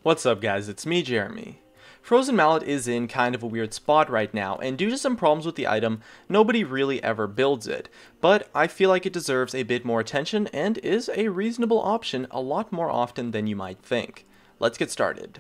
What's up guys, it's me Jeremy. Frozen Mallet is in kind of a weird spot right now, and due to some problems with the item, nobody really ever builds it, but I feel like it deserves a bit more attention and is a reasonable option a lot more often than you might think. Let's get started.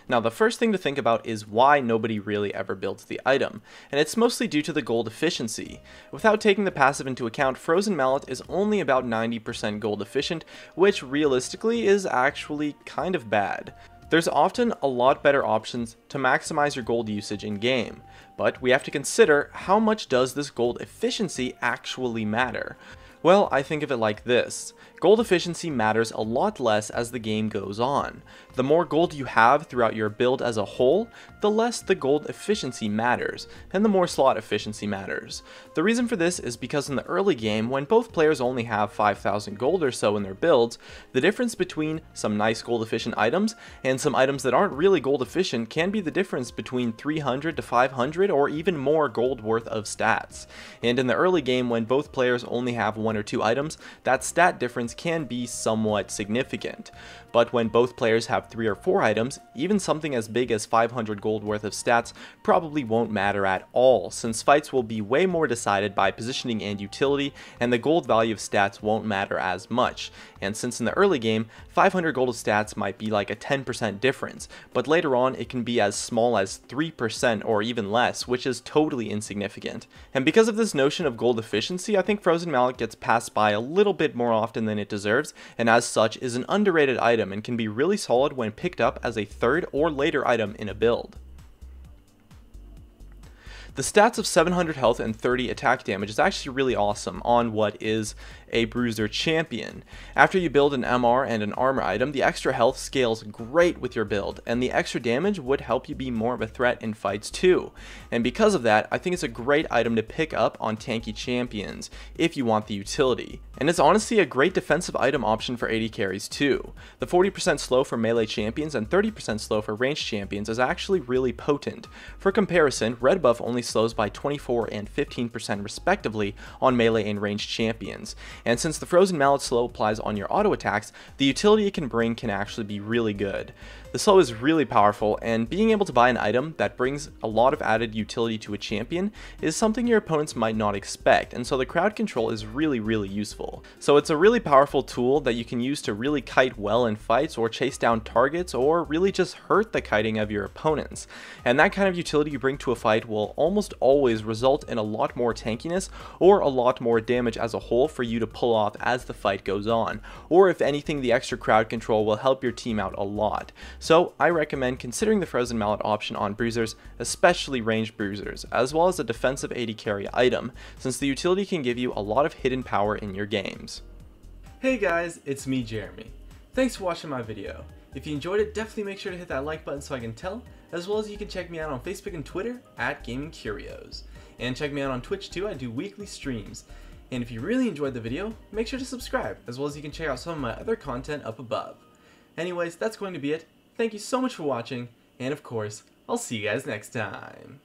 Now the first thing to think about is why nobody really ever builds the item, and it's mostly due to the gold efficiency. Without taking the passive into account, Frozen Mallet is only about 90% gold efficient, which realistically is actually kind of bad. There's often a lot better options to maximize your gold usage in game, but we have to consider how much does this gold efficiency actually matter. Well, I think of it like this. Gold efficiency matters a lot less as the game goes on. The more gold you have throughout your build as a whole, the less the gold efficiency matters, and the more slot efficiency matters. The reason for this is because in the early game, when both players only have 5,000 gold or so in their builds, the difference between some nice gold efficient items and some items that aren't really gold efficient can be the difference between 300 to 500 or even more gold worth of stats. And in the early game, when both players only have 1 or 2 items, that stat difference can be somewhat significant. But when both players have 3 or 4 items, even something as big as 500 gold worth of stats probably won't matter at all, since fights will be way more decided by positioning and utility, and the gold value of stats won't matter as much. And since in the early game, 500 gold of stats might be like a 10% difference, but later on it can be as small as 3% or even less, which is totally insignificant. And because of this notion of gold efficiency, I think Frozen Mallet gets passed by a little bit more often than it deserves, and as such is an underrated item and can be really solid when picked up as a third or later item in a build. The stats of 700 health and 30 attack damage is actually really awesome on what is a bruiser champion. After you build an MR and an armor item, the extra health scales great with your build, and the extra damage would help you be more of a threat in fights too. And because of that, I think it's a great item to pick up on tanky champions if you want the utility. And it's honestly a great defensive item option for AD carries too. The 40% slow for melee champions and 30% slow for ranged champions is actually really potent. For comparison, red buff only slows by 24 and 15% respectively on melee and ranged champions. And since the Frozen Mallet slow applies on your auto attacks, the utility it can bring can actually be really good. The slow is really powerful, and being able to buy an item that brings a lot of added utility to a champion is something your opponents might not expect, and so the crowd control is really useful. So it's a really powerful tool that you can use to really kite well in fights or chase down targets or really just hurt the kiting of your opponents. And that kind of utility you bring to a fight will almost always result in a lot more tankiness or a lot more damage as a whole for you to pull off as the fight goes on, or if anything, the extra crowd control will help your team out a lot. So I recommend considering the Frozen Mallet option on bruisers, especially ranged bruisers, as well as a defensive AD carry item, since the utility can give you a lot of hidden power in your games. Hey guys, it's me Jeremy. Thanks for watching my video. If you enjoyed it, definitely make sure to hit that like button so I can tell, as well as you can check me out on Facebook and Twitter at Gaming Curios. And check me out on Twitch too, I do weekly streams. And if you really enjoyed the video, make sure to subscribe, as well as you can check out some of my other content up above. Anyways, that's going to be it. Thank you so much for watching, and of course, I'll see you guys next time.